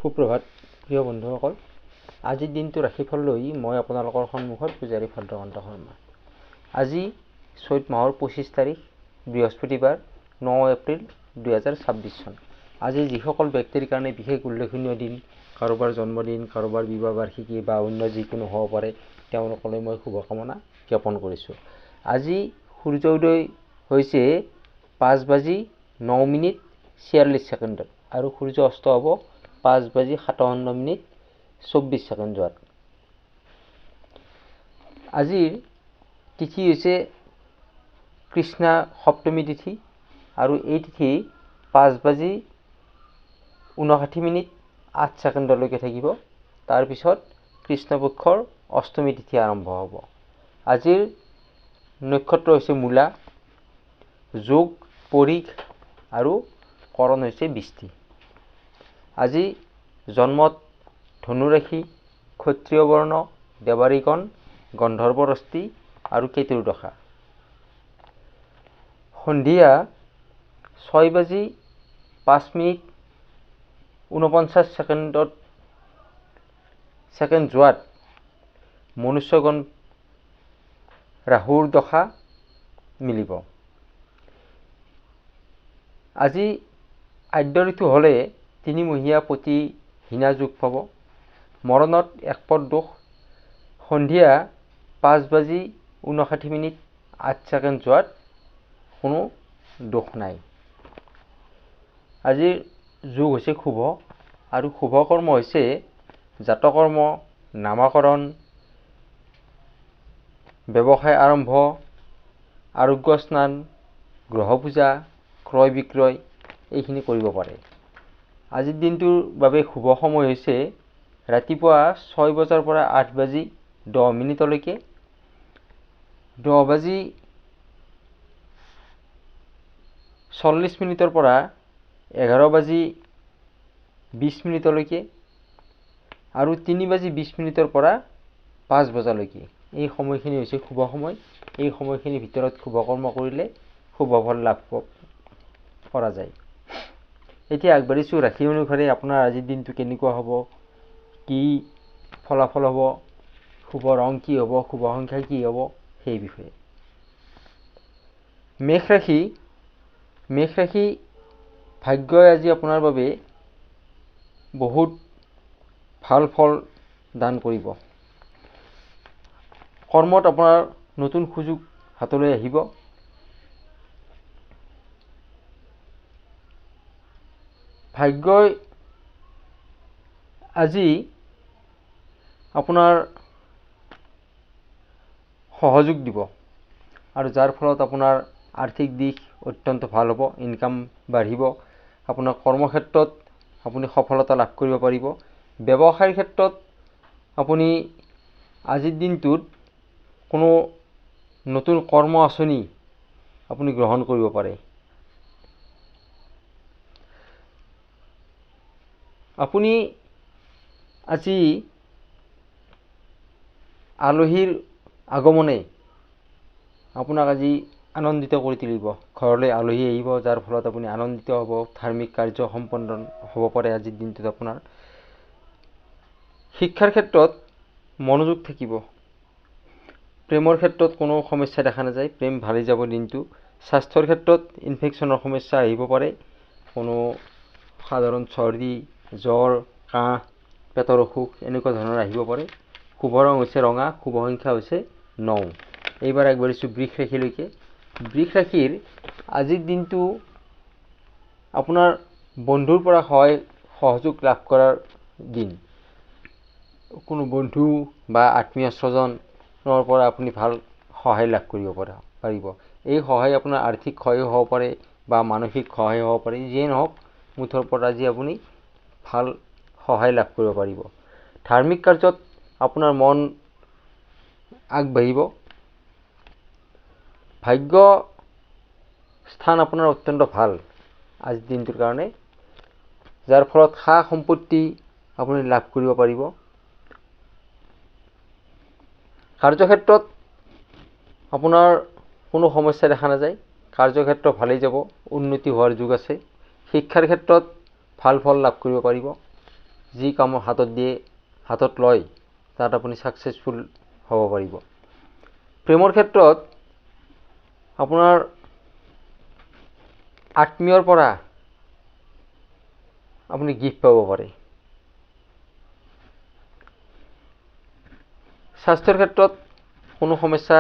সুপ্ৰভাত প্ৰিয় বন্ধুসকল, আজিৰ দিনটো ৰাশিফল লৈ মই আপোনালোকৰ সন্মুখত পূজাৰী ভদ্ৰকান্ত শৰ্মা। আজি চৈত মাহৰ 25 তাৰিখ বৃহস্পতিবাৰ 9 এপ্ৰিল 2026 চন। আজি যিসকল ব্যক্তিৰ কাৰণে বিশেষ উল্লেখনীয় দিন, কাৰোবাৰ জন্মদিন, কাৰোবাৰ বিবাহ বাৰ্ষিকী বা অন্য যিকোনো হ'ব পাৰে, তেওঁলোকলৈ মই শুভকামনা জ্ঞাপন কৰিছোঁ। আজি সূৰ্য উদয় হৈছে 5:09:46 আৰু সূৰ্য অস্ত হ'ব 5:57:24 আজিৰ তিথি হৈছে কৃষ্ণা সপ্তমী তিথি আৰু এই তিথি 5:59:08 থাকিব। তাৰপিছত কৃষ্ণপক্ষৰ অষ্টমী তিথি আৰম্ভ হ'ব। আজিৰ নক্ষত্ৰ হৈছে মূলা, যোগ, পৰীখ আৰু কৰণ হৈছে বৃষ্টি। আজি জন্মত ধনুৰাশি, ক্ষত্ৰিয় বৰ্ণ, দেৱাৰীগণ, গন্ধৰ্বৰষ্টি আৰু কেতুৰ দশা। সন্ধিয়া 6:49 যোৱাত মনুষ্যগণ ৰাহুৰ দশা মিলিব। আজি আদ্য ঋতু হ'লে তিনিমহীয়া পতি হীনা যোগ পাব। মৰণত একপদ দোষ। সন্ধিয়া 5:59:08 যোৱাত কোনো দোষ নাই। আজিৰ যোগ হৈছে শুভ আৰু শুভ কৰ্ম হৈছে জাতকৰ্ম, নামাকৰণ, ব্যৱসায় আৰম্ভ, আৰোগ্য স্নান, গ্ৰহ পূজা, ক্ৰয় বিক্ৰয় এইখিনি কৰিব পাৰে। আজিৰ দিনটোৰ বাবে শুভ সময় হৈছে ৰাতিপুৱা 6 বজাৰ পৰা 8:10 10:40 পৰা 11:20 আৰু 3:20 পৰা 5 বজালৈকে। এই সময়খিনি হৈছে শুভ সময়। এই সময়খিনিৰ ভিতৰত শুভ কৰ্ম কৰিলে শুভ ফল লাভ কৰা যায়। এতিয়া আগবাঢ়িছোঁ ৰাশি অনুসাৰে আপোনাৰ আজিৰ দিনটো কেনেকুৱা হ'ব, কি ফলাফল হ'ব, শুভ ৰং কি হ'ব, শুভ সংখ্যা কি হ'ব, সেই বিষয়ে। মেষ ৰাশি ভাগ্যই আজি আপোনাৰ বাবে বহুত ভাল ফল দান কৰিব। কৰ্মত আপোনাৰ নতুন সুযোগ হাতলৈ আহিব। ভাগ্যই আজি আপোনাৰ সহযোগ দিব আৰু যাৰ ফলত আপোনাৰ আৰ্থিক দিশ অত্যন্ত ভাল হ'ব, ইনকাম বাঢ়িব। আপোনাৰ কৰ্মক্ষেত্ৰত আপুনি সফলতা লাভ কৰিব পাৰিব। ব্যৱসায়ৰ ক্ষেত্ৰত আপুনি আজিৰ দিনটোত কোনো নতুন কৰ্ম আঁচনি আপুনি গ্ৰহণ কৰিব পাৰে। আপুনি আজি আলহীৰ আগমনে আপোনাক আজি আনন্দিত কৰি তুলিব। ঘৰলৈ আলহী আহিব, যাৰ ফলত আপুনি আনন্দিত হ'ব। ধাৰ্মিক কাৰ্য সম্পন্ন হ'ব পাৰে আজিৰ দিনটোত আপোনাৰ। শিক্ষাৰ ক্ষেত্ৰত মনোযোগ থাকিব। প্ৰেমৰ ক্ষেত্ৰত কোনো সমস্যা দেখা নাযায়, প্ৰেম ভালেই যাব দিনটো। স্বাস্থ্যৰ ক্ষেত্ৰত ইনফেকশ্যনৰ সমস্যা আহিব পাৰে। কোনো সাধাৰণ চৰ্দি, জ্বৰ, কাহ, পেটৰ অসুখ এনেকুৱা ধৰণৰ আহিব পাৰে। শুভ ৰং হৈছে ৰঙা, শুভ সংখ্যা হৈছে 9। এইবাৰ আগবাঢ়িছোঁ বৃষ ৰাশিলৈকে। বৃষ ৰাশিৰ আজিৰ দিনটো আপোনাৰ বন্ধুৰ পৰা সহযোগ লাভ কৰাৰ দিন। কোনো বন্ধু বা আত্মীয় স্বজনৰ পৰা আপুনি ভাল সহায় লাভ কৰিব পাৰিব। এই সহায় আপোনাৰ আৰ্থিক সহায় হ'ব পাৰে বা মানসিক সহায় হ'ব পাৰে। যিয়ে নহওক, মুঠৰ ওপৰত আজি আপুনি ভাল সহায় লাভ কৰিব পাৰিব। ধাৰ্মিক কাৰ্যত আপোনাৰ মন আগবাঢ়িব। ভাগ্য স্থান আপোনাৰ অত্যন্ত ভাল আজিৰ দিনটোৰ কাৰণে, যাৰ ফলত সা সম্পত্তি আপুনি লাভ কৰিব পাৰিব। কাৰ্যক্ষেত্ৰত আপোনাৰ কোনো সমস্যা দেখা নাযায়। কাৰ্যক্ষেত্ৰ ভালেই যাব, উন্নতি হোৱাৰ যোগ আছে। শিক্ষাৰ ক্ষেত্ৰত ভাল ফল লাভ কৰিব পাৰিব। যি কাম হাতত লয় তাত আপুনি ছাকচেছফুল হ'ব পাৰিব। প্ৰেমৰ ক্ষেত্ৰত আপোনাৰ আত্মীয়ৰ পৰা আপুনি গিফ্ট পাব পাৰে। স্বাস্থ্যৰ ক্ষেত্ৰত কোনো সমস্যা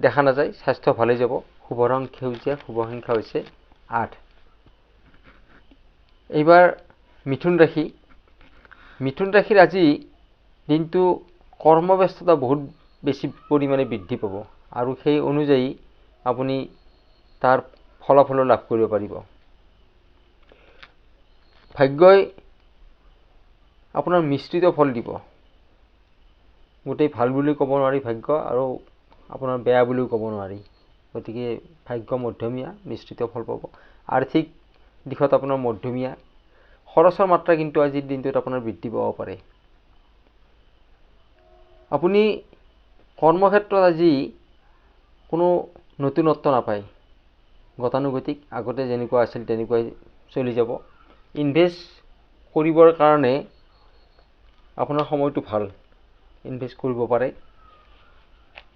দেখা নাযায়, স্বাস্থ্য ভালেই যাব। শুভ ৰং সেউজীয়া, শুভ সংখ্যা হৈছে 8। এইবাৰ মিথুন ৰাশি। মিথুন ৰাশিৰ আজি দিনটো কৰ্মব্যস্ততা বহুত বেছি পৰিমাণে বৃদ্ধি পাব আৰু সেই অনুযায়ী আপুনি তাৰ ফলাফলো লাভ কৰিব পাৰিব। ভাগ্যই আপোনাৰ মিশ্ৰিত ফল দিব। গোটেই ভাল বুলি ক'ব নোৱাৰি ভাগ্য, আৰু আপোনাৰ বেয়া বুলিও ক'ব নোৱাৰি। গতিকে ভাগ্য মধ্যমীয়া, মিশ্ৰিত ফল পাব। আৰ্থিক দিশত আপোনাৰ মধ্যমীয়া। খৰচৰ মাত্ৰা কিন্তু আজিৰ দিনটোত আপোনাৰ বৃদ্ধি পাব পাৰে। আপুনি কৰ্মক্ষেত্ৰত আজি কোনো নতুনত্ব নাপায়, গতানুগতিক আগতে যেনেকুৱা আছিল তেনেকুৱাই চলি যাব। ইনভেষ্ট কৰিবৰ কাৰণে আপোনাৰ সময়টো ভাল, ইনভেষ্ট কৰিব পাৰে।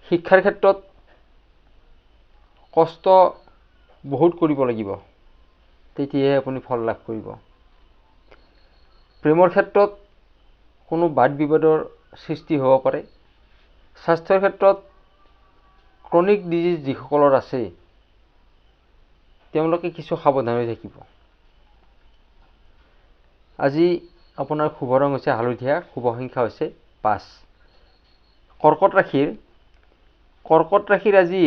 শিক্ষাৰ ক্ষেত্ৰত কষ্ট বহুত কৰিব লাগিব, তেতিয়াহে আপুনি ফল লাভ কৰিব। প্ৰেমৰ ক্ষেত্ৰত কোনো বাদ বিবাদৰ সৃষ্টি হ'ব পাৰে। স্বাস্থ্যৰ ক্ষেত্ৰত ক্ৰনিক ডিজিজ যিসকলৰ আছে তেওঁলোকে কিছু সাৱধান হৈ থাকিব। আজি আপোনাৰ শুভ ৰং হৈছে হালধীয়া, শুভ সংখ্যা হৈছে 5। কৰ্কট ৰাশিৰ আজি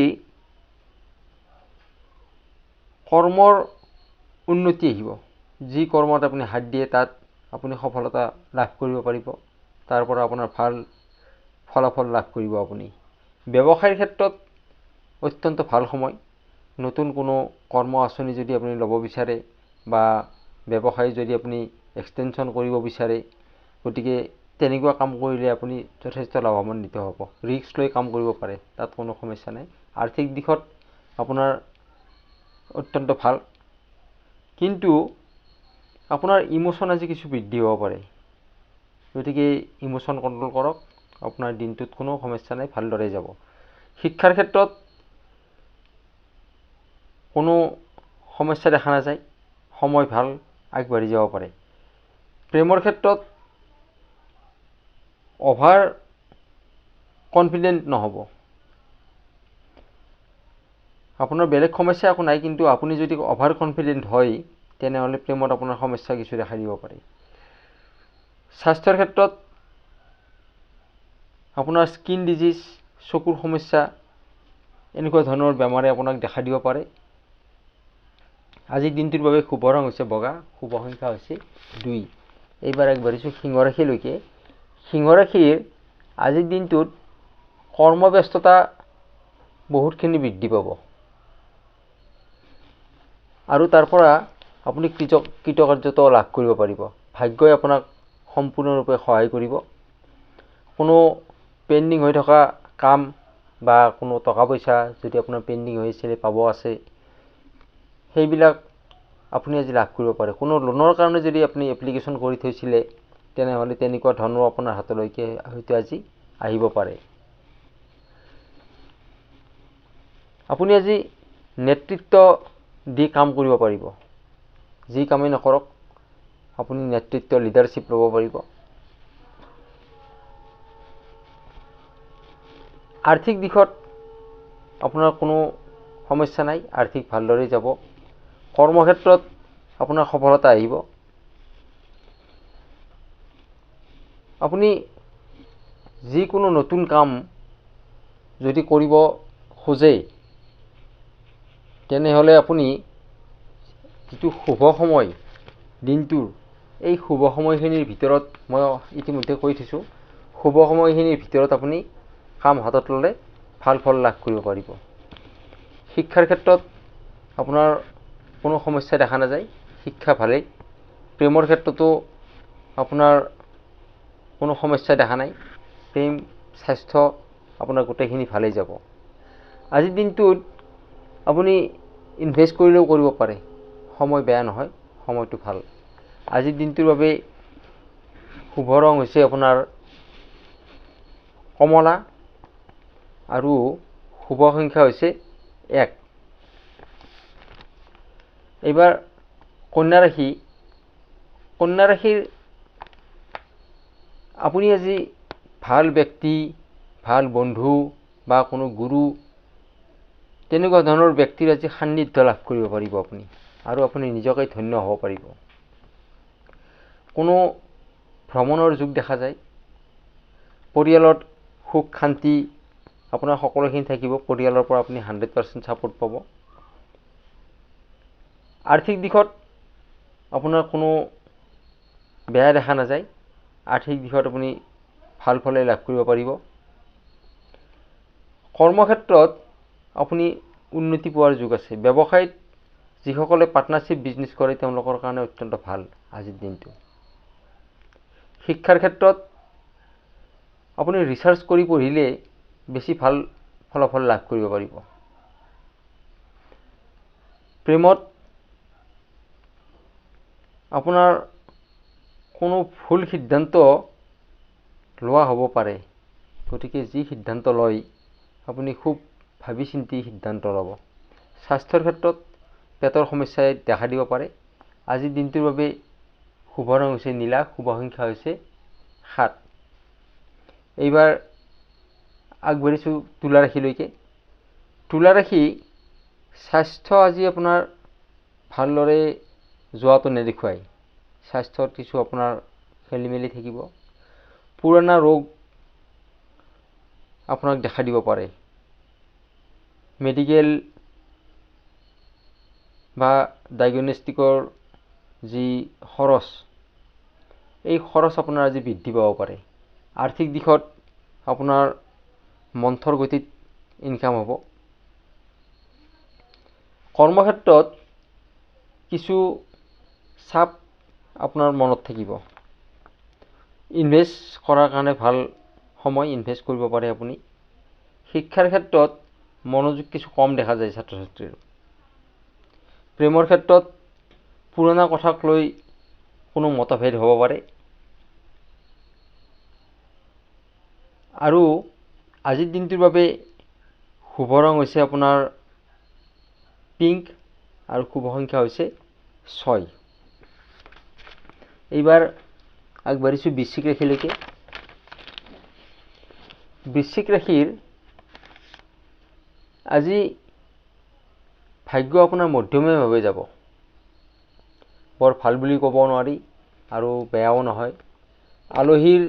কৰ্মৰ উন্নতি আহিব। যি কৰ্মত আপুনি হাত দিয়ে তাত আপুনি সফলতা লাভ কৰিব পাৰিব, তাৰ পৰা আপোনাৰ ভাল ফলাফল লাভ কৰিব আপুনি। ব্যৱসায়ৰ ক্ষেত্ৰত অত্যন্ত ভাল সময়। নতুন কোনো কৰ্ম আঁচনি যদি আপুনি ল'ব বিচাৰে বা ব্যৱসায় যদি আপুনি এক্সটেনশ্যন কৰিব বিচাৰে, গতিকে তেনেকুৱা কাম কৰিলে আপুনি যথেষ্ট লাভান্বিত হ'ব। ৰিস্ক লৈ কাম কৰিব পাৰে, তাত কোনো সমস্যা নাই। আৰ্থিক দিশত আপোনাৰ অত্যন্ত ভাল, কিন্তু আপোনাৰ ইমোশ্যন আজি কিছু বৃদ্ধি হ'ব পাৰে। গতিকে ইমোশ্যন কণ্ট্ৰল কৰক, আপোনাৰ দিনটোত কোনো সমস্যা নাই, ভালদৰে যাব। শিক্ষাৰ ক্ষেত্ৰত কোনো সমস্যা দেখা নাযায়, সময় ভাল, আগবাঢ়ি যাব পাৰে। প্ৰেমৰ ক্ষেত্ৰত অভাৰ কনফিডেণ্ট নহ'ব। আপোনাৰ বেলেগ সমস্যা একো নাই, কিন্তু আপুনি যদি অভাৰ কনফিডেণ্ট হয় তেনেহ'লে প্ৰেমত আপোনাৰ সমস্যা কিছু দেখা দিব পাৰে। স্বাস্থ্যৰ ক্ষেত্ৰত আপোনাৰ স্কিন ডিজিজ, চকুৰ সমস্যা, এনেকুৱা ধৰণৰ বেমাৰে আপোনাক দেখা দিব পাৰে। আজিৰ দিনটোৰ বাবে শুভ ৰং হৈছে বগা, শুভ সংখ্যা হৈছে 2। এইবাৰ আগবাঢ়িছোঁ সিংহ ৰাশিলৈকে। সিংহ ৰাশিৰ আজিৰ দিনটোত কৰ্মব্যস্ততা বহুতখিনি বৃদ্ধি পাব আৰু তাৰ পৰা আপুনি কৃতকাৰ্যতা লাভ কৰিব পাৰিব। ভাগ্যই আপোনাক সম্পূৰ্ণৰূপে সহায় কৰিব। কোনো পেণ্ডিং হৈ থকা কাম বা কোনো টকা পইচা যদি আপোনাৰ পেণ্ডিং হৈ আছিলে, পাব আছে, সেইবিলাক আপুনি আজি লাভ কৰিব পাৰে। কোনো লোনৰ কাৰণে যদি আপুনি এপ্লিকেশ্যন কৰি থৈছিলে তেনেহ'লে তেনেকুৱা ধনো আপোনাৰ হাতলৈকে হয়তো আজি আহিব পাৰে। আপুনি আজি নেতৃত্ব দি কাম কৰিব পাৰিব। যি কামেই নকৰক আপুনি নেতৃত্ব, লিডাৰশ্বিপ ল'ব পাৰিব। আৰ্থিক দিশত আপোনাৰ কোনো সমস্যা নাই, আৰ্থিক ভালদৰে যাব। কৰ্মক্ষেত্ৰত আপোনাৰ সফলতা আহিব। আপুনি যিকোনো নতুন কাম যদি কৰিব খোজে তেনেহ'লে আপুনি যিটো শুভ সময় দিনটোৰ, এই শুভ সময়খিনিৰ ভিতৰত, মই ইতিমধ্যে কৈ থৈছোঁ, শুভ সময়খিনিৰ ভিতৰত আপুনি কাম হাতত ল'লে ভাল ফল লাভ কৰিব পাৰিব। শিক্ষাৰ ক্ষেত্ৰত আপোনাৰ কোনো সমস্যা দেখা নাযায়, শিক্ষা ভালেই। প্ৰেমৰ ক্ষেত্ৰতো আপোনাৰ কোনো সমস্যা দেখা নাই, প্ৰেম, স্বাস্থ্য আপোনাৰ গোটেইখিনি ভালেই যাব। আজিৰ দিনটোত আপুনি ইনভেষ্ট কৰিলেও কৰিব পাৰে, সময় বেয়া নহয়, সময়টো ভাল। আজিৰ দিনটোৰ বাবে শুভ ৰং হৈছে আপোনাৰ কমলা আৰু শুভ সংখ্যা হৈছে 1। এইবাৰ কন্যা ৰাশি। কন্যা ৰাশিৰ আপুনি আজি ভাল ব্যক্তি, ভাল বন্ধু বা কোনো গুৰু তেনেকুৱা ধৰণৰ ব্যক্তিৰ আজি সান্নিধ্য লাভ কৰিব পাৰিব আপুনি, আৰু আপুনি নিজকে ধন্য হ'ব পাৰিব। কোনো ভ্ৰমণৰ যোগ দেখা যায়। পৰিয়ালত সুখ শান্তি আপোনাৰ সকলোখিনি থাকিব। পৰিয়ালৰ পৰা আপুনি 100% ছাপোৰ্ট পাব। আৰ্থিক দিশত আপোনাৰ কোনো বেয়া দেখা নাযায়। আৰ্থিক দিশত আপুনি ভাল ফলে লাভ কৰিব পাৰিব। কৰ্মক্ষেত্ৰত আপুনি উন্নতি পোৱাৰ যোগ আছে। ব্যৱসায়ত যিসকলে পাৰ্টনাৰশ্বিপ বিজনেছ কৰে তেওঁলোকৰ কাৰণে অত্যন্ত ভাল আজিৰ দিনটো। শিক্ষাৰ ক্ষেত্ৰত আপুনি ৰিচাৰ্চ কৰি পঢ়িলে বেছি ভাল ফলাফল লাভ কৰিব পাৰিব। প্ৰেমত আপোনাৰ কোনো ভুল সিদ্ধান্ত লোৱা হ'ব পাৰে, গতিকে যি সিদ্ধান্ত লয় আপুনি খুব ভাবি চিন্তি সিদ্ধান্ত ল'ব। স্বাস্থ্যৰ ক্ষেত্ৰত পেটৰ সমস্যাই দেখা দিব পাৰে। আজিৰ দিনটোৰ বাবে শুভ ৰং হৈছে নীলা, শুভ সংখ্যা হৈছে 7। এইবাৰ আগবাঢ়িছোঁ তুলা ৰাশিলৈকে। তুলা ৰাশি স্বাস্থ্য আজি আপোনাৰ ভালদৰে যোৱাটো নেদেখুৱায়। স্বাস্থ্যত কিছু আপোনাৰ খেলি মেলি থাকিব। পুৰণা ৰোগ আপোনাক দেখা দিব পাৰে। মেডিকেল বা ডায়েগনষ্টিকৰ যি খৰচ, এই খৰচ আপোনাৰ আজি বৃদ্ধি পাব পাৰে। আৰ্থিক দিশত আপোনাৰ মন্থৰ গতিত ইনকাম হ'ব। কৰ্মক্ষেত্ৰত কিছু চাপ আপোনাৰ মনত থাকিব। ইনভেষ্ট কৰাৰ কাৰণে ভাল সময়, ইনভেষ্ট কৰিব পাৰে আপুনি। শিক্ষাৰ ক্ষেত্ৰত মনোযোগ কিছু কম দেখা যায় ছাত্ৰ ছাত্ৰীৰ। প্ৰেমৰ ক্ষেত্ৰত পুৰণা কথাক লৈ কোনো মতভেদ হ'ব পাৰে। আৰু আজিৰ দিনটোৰ বাবে শুভ ৰং হৈছে আপোনাৰ পিংক আৰু শুভ সংখ্যা হৈছে 6। এইবাৰ আগবাঢ়িছোঁ বৃশ্চিক ৰাশিলৈকে। বৃশ্চিক ৰাশিৰ আজি ভাগ্য আপোনাৰ মধ্যমীয়াভাৱে যাব। বৰ ভাল বুলি ক'ব নোৱাৰি আৰু বেয়াও নহয়। আলহীৰ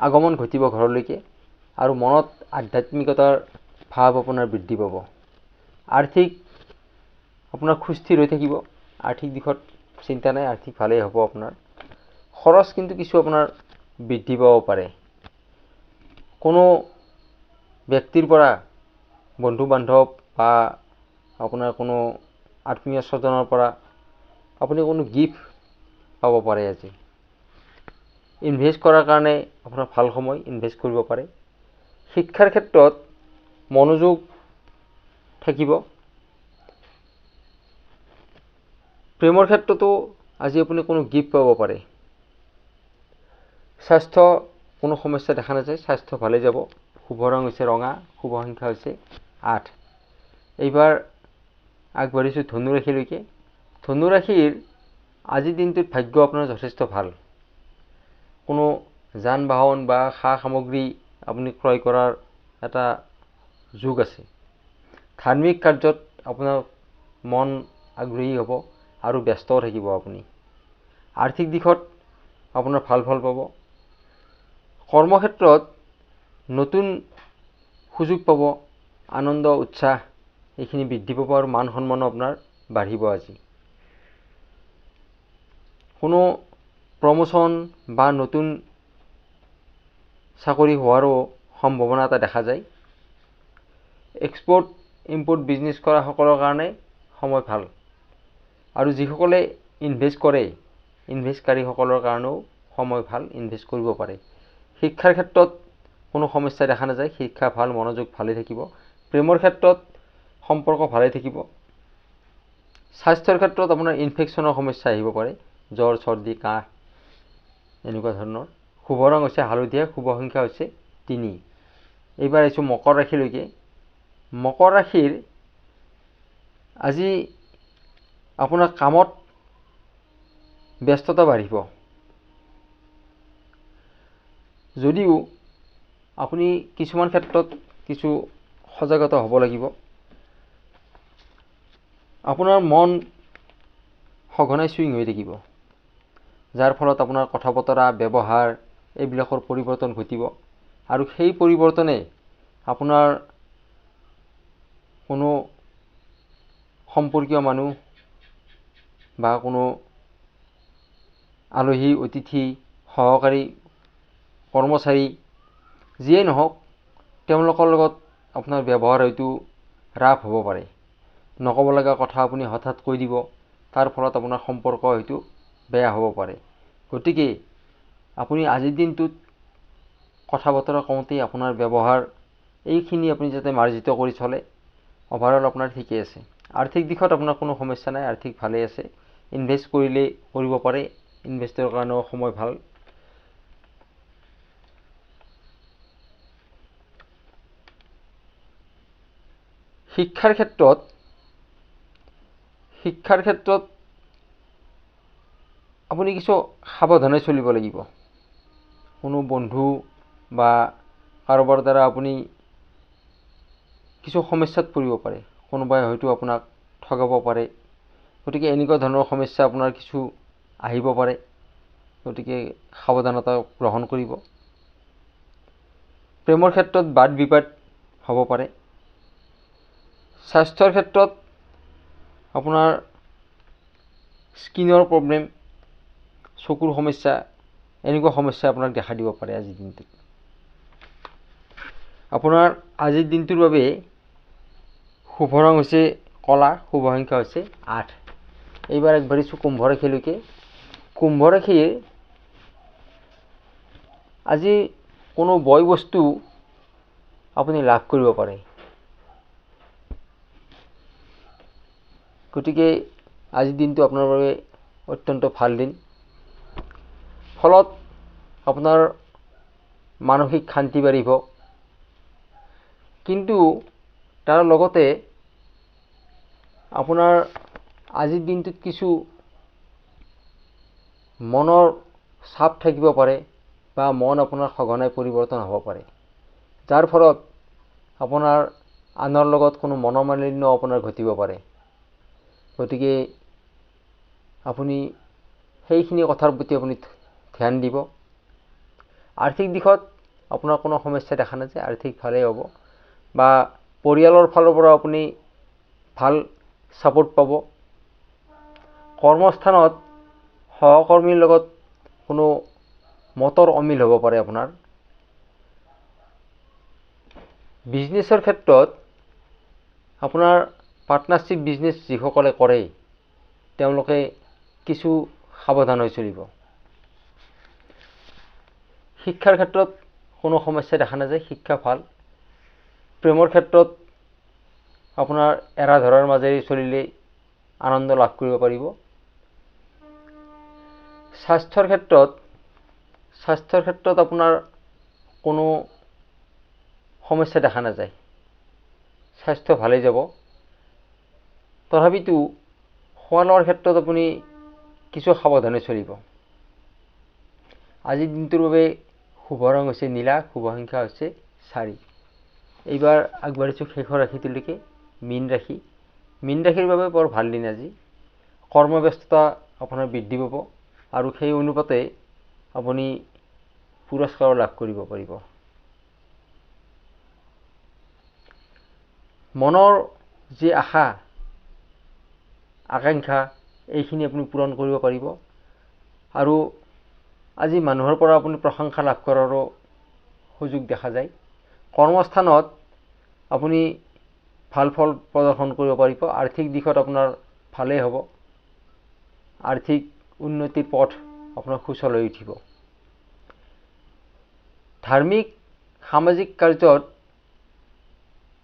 আগমন ঘটিব ঘৰলৈকে আৰু মনত আধ্যাত্মিকতাৰ ভাৱ আপোনাৰ বৃদ্ধি পাব। আৰ্থিক আপোনাৰ সুস্থিৰ হৈ থাকিব। আৰ্থিক দিশত চিন্তা নাই, আৰ্থিক ভালেই হ'ব আপোনাৰ। খৰচ কিন্তু কিছু আপোনাৰ বৃদ্ধি পাব পাৰে। কোনো ব্যক্তিৰ পৰা, বন্ধু বান্ধৱ বা আপোনাৰ কোনো আত্মীয় স্বজনৰ পৰা আপুনি কোনো গিফ্ট পাব পাৰে আজি। ইনভেষ্ট কৰাৰ কাৰণে আপোনাৰ ভাল সময়, ইনভেষ্ট কৰিব পাৰে। শিক্ষাৰ ক্ষেত্ৰত মনোযোগ থাকিব। প্ৰেমৰ ক্ষেত্ৰতো আজি আপুনি কোনো গিফ্ট পাব পাৰে। স্বাস্থ্য কোনো সমস্যা দেখা নাযায়, স্বাস্থ্য ভালে যাব। শুভ ৰং হৈছে ৰঙা, শুভ সংখ্যা হৈছে 8। এইবাৰ আগবাঢ়িছোঁ ধনু ৰাশিলৈকে। ধনু ৰাশিৰ আজিৰ দিনটোত ভাগ্য আপোনাৰ যথেষ্ট ভাল। কোনো যান বাহন বা সা সামগ্ৰী আপুনি ক্ৰয় কৰাৰ এটা যোগ আছে। ধাৰ্মিক কাৰ্যত আপোনাৰ মন আগ্ৰহী হ'ব আৰু ব্যস্তও থাকিব আপুনি। আৰ্থিক দিশত আপোনাৰ ভাল ফল পাব। কৰ্মক্ষেত্ৰত নতুন সুযোগ পাব, আনন্দ উৎসাহ এইখিনি বৃদ্ধি পাব আৰু মান সন্মানো আপোনাৰ বাঢ়িব আজি। কোনো প্ৰমোচন বা নতুন চাকৰি হোৱাৰো সম্ভাৱনা এটা দেখা যায়। এক্সপৰ্ট ইম্পৰ্ট বিজনেছ কৰা সকলৰ কাৰণে সময় ভাল। আৰু যিসকলে ইনভেষ্ট কৰে, ইনভেষ্টকাৰীসকলৰ কাৰণেও সময় ভাল, ইনভেষ্ট কৰিব পাৰে। শিক্ষাৰ ক্ষেত্ৰত কোনো সমস্যা দেখা নাযায়। শিক্ষা ভাল, মনোযোগ ভালে থাকিব। প্ৰেমৰ ক্ষেত্ৰত সম্পৰ্ক ভালে থাকিব। স্বাস্থ্যৰ ক্ষেত্ৰত আপোনাৰ ইনফেকশ্যনৰ সমস্যা আহিব পাৰে, জ্বৰ চৰ্দি কাহ এনেকুৱা ধৰণৰ। শুভ ৰং হৈছে হালধীয়া, শুভ সংখ্যা হৈছে 3। এইবাৰ আহিছোঁ মকৰ ৰাশিলৈকে। মকৰ ৰাশিৰ আজি আপোনাৰ কামত ব্যস্ততা বাঢ়িব, যদিও আপুনি কিছুমান ক্ষেত্ৰত কিছু সজাগতা হ'ব লাগিব। আপোনাৰ মন সঘনাই চুইং হৈ থাকিব, যাৰ ফলত আপোনাৰ কথা বতৰা, ব্যৱহাৰ এইবিলাকৰ পৰিৱৰ্তন ঘটিব, আৰু সেই পৰিৱৰ্তনে আপোনাৰ কোনো সম্পৰ্কীয় মানুহ বা কোনো আলহী, অতিথি, সহকাৰী, কৰ্মচাৰী যিয়েই নহওক, তেওঁলোকৰ লগত আপোনাৰ ব্যৱহাৰ হয়তো ৰাফ হ'ব পাৰে। নক'ব লগা কথা আপুনি হঠাৎ কৈ দিব, তাৰ ফলত আপোনাৰ সম্পৰ্ক হয়তো বেয়া হ'ব পাৰে। গতিকে আপুনি আজিৰ দিনটোত কথা বতৰা কওঁতেই আপোনাৰ ব্যৱহাৰ এইখিনি আপুনি যাতে মাৰ্জিত কৰি চলে, অভাৰঅল আপোনাৰ ঠিকেই আছে। আৰ্থিক দিশত আপোনাৰ কোনো সমস্যা নাই, আৰ্থিক ভালেই আছে। ইনভেষ্ট কৰিলে কৰিব পাৰে, ইনভেষ্টৰ কাৰণেও সময় ভাল। শিক্ষাৰ ক্ষেত্ৰত আপুনি কিছু সাৱধানে চলিব লাগিব। কোনো বন্ধু বা কাৰোবাৰ দ্বাৰা আপুনি কিছু সমস্যাত পৰিব পাৰে, কোনোবাই হয়তো আপোনাক ঠগাব পাৰে। গতিকে এনেকুৱা ধৰণৰ সমস্যা আপোনাৰ কিছু আহিব পাৰে, গতিকে সাৱধানতা গ্ৰহণ কৰিব। প্ৰেমৰ ক্ষেত্ৰত বাদ বিবাদ হ'ব পাৰে। স্বাস্থ্যৰ ক্ষেত্ৰত আপোনাৰ স্কিনৰ প্ৰব্লেম, চকুৰ সমস্যা, এনেকুৱা সমস্যা আপোনাক দেখা দিব পাৰে আজিৰ দিনটোত। আপোনাৰ আজিৰ দিনটোৰ বাবে শুভ ৰং হৈছে কলা, শুভ সংখ্যা হৈছে 8। এইবাৰ আগবাঢ়িছোঁ কুম্ভ ৰাশিলৈকে। কুম্ভ ৰাশিৰ আজি কোনো বয় বস্তু আপুনি লাভ কৰিব পাৰে। গতিকে আজিৰ দিনটো আপোনাৰ বাবে অত্যন্ত ভাল দিন। ফলত আপোনাৰ মানসিক শান্তি বাঢ়িব, কিন্তু তাৰ লগতে আপোনাৰ আজিৰ দিনটোত কিছু মনৰ চাপ থাকিব পাৰে, বা মন আপোনাৰ সঘনাই পৰিৱৰ্তন হ'ব পাৰে, যাৰ ফলত আপোনাৰ আনৰ লগত কোনো মনোমালিন্য আপোনাৰ ঘটিব পাৰে। গতিকে আপুনি সেইখিনি কথাৰ প্ৰতি আপুনি ধ্যান দিব। আৰ্থিক দিশত আপোনাৰ কোনো সমস্যা দেখা নাযায়, আৰ্থিক ভালেই হ'ব, বা পৰিয়ালৰ ফালৰ পৰা আপুনি ভাল ছাপোৰ্ট পাব। কৰ্মস্থানত সহকৰ্মীৰ লগত কোনো মতৰ অমিল হ'ব পাৰে আপোনাৰ। বিজনেছৰ ক্ষেত্ৰত আপোনাৰ পাৰ্টনাৰশ্বিপ বিজনেছ যিসকলে কৰে, তেওঁলোকে কিছু সাৱধান হৈ চলিব। শিক্ষাৰ ক্ষেত্ৰত কোনো সমস্যা দেখা নাযায়, শিক্ষা ভাল। প্ৰেমৰ ক্ষেত্ৰত আপোনাৰ এৰা ধৰাৰ মাজেৰে চলিলে আনন্দ লাভ কৰিব পাৰিব। স্বাস্থ্যৰ ক্ষেত্ৰত আপোনাৰ কোনো সমস্যা দেখা নাযায়, স্বাস্থ্য ভালেই যাব। তথাপিতো খোৱা লোৱাৰ ক্ষেত্ৰত আপুনি কিছু সাৱধানে চলিব। আজিৰ দিনটোৰ বাবে শুভ ৰং হৈছে নীলা, শুভ সংখ্যা হৈছে 4। এইবাৰ আগবাঢ়িছোঁ শেষৰ ৰাশিটোলৈকে, মীন ৰাশি। মীন ৰাশিৰ বাবে বৰ ভাল দিন আজি। কৰ্মব্যস্ততা আপোনাৰ বৃদ্ধি পাব, আৰু সেই অনুপাতে আপুনি পুৰস্কাৰ লাভ কৰিব পাৰিব। মনৰ যি আশা আকাংক্ষা, এইখিনি আপুনি পূৰণ কৰিব পাৰিব, আৰু আজি মানুহৰ পৰা আপুনি প্ৰশংসা লাভ কৰাৰো সুযোগ দেখা যায়। কৰ্মস্থানত আপুনি ভাল ফল প্ৰদৰ্শন কৰিব পাৰিব। আৰ্থিক দিশত আপোনাৰ ভালেই হ'ব, আৰ্থিক উন্নতিৰ পথ আপোনাৰ সুচল হৈ উঠিব। ধাৰ্মিক সামাজিক কাৰ্যত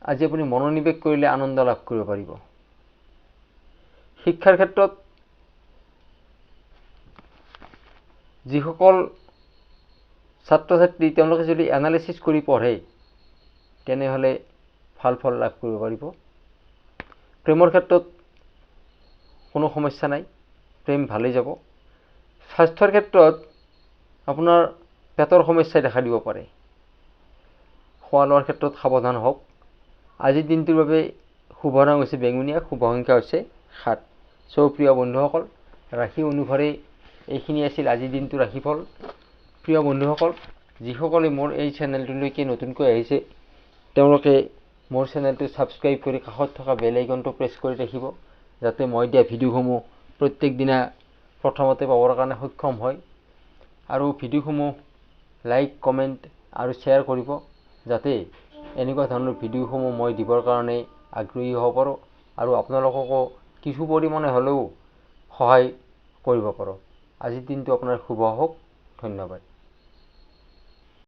আজি আপুনি মনোনিৱেশ কৰিলে আনন্দ লাভ কৰিব পাৰিব। শিক্ষাৰ ক্ষেত্ৰত যিসকল ছাত্ৰ ছাত্ৰী তেওঁলোকে যদি এনালাইচিছ কৰি পঢ়ে তেনেহ'লে ভাল ফল লাভ কৰিব পাৰিব। প্ৰেমৰ ক্ষেত্ৰত কোনো সমস্যা নাই, প্ৰেম ভালেই যাব। স্বাস্থ্যৰ ক্ষেত্ৰত আপোনাৰ পেটৰ সমস্যাই দেখা দিব পাৰে। খোৱা লোৱাৰ ক্ষেত্ৰত সাৱধান হওক। আজিৰ দিনটোৰ বাবে শুভ ৰং হৈছে বেঙুনীয়া, শুভ সংখ্যা হৈছে 7। প্ৰিয় বন্ধুসকল, ৰাশি অনুসাৰে এইখিনি আছিল আজিৰ দিনটোৰ ৰাশিফল। প্ৰিয় বন্ধুসকল, যিসকলে মোৰ এই চেনেলটোলৈকে নতুনকৈ আহিছে তেওঁলোকে মোৰ চেনেলটো ছাবস্ক্ৰাইব কৰি কাষত থকা বেল আইকনটো প্ৰেছ কৰি ৰাখিব, যাতে মই দিয়া ভিডিঅ'সমূহ প্ৰত্যেক দিনা প্ৰথমতে পাবৰ কাৰণে সক্ষম হয়। আৰু ভিডিঅ'সমূহ লাইক, কমেণ্ট আৰু শ্বেয়াৰ কৰিব, যাতে এনেকুৱা ধৰণৰ ভিডিঅ'সমূহ মই দিবৰ কাৰণে আগ্ৰহী হ'ব পাৰোঁ আৰু আপোনালোককো কিছু পৰিমাণে হ'লেও সহায় কৰিব পাৰোঁ। আজিৰ দিনটো আপোনাৰ শুভ হওক। ধন্যবাদ।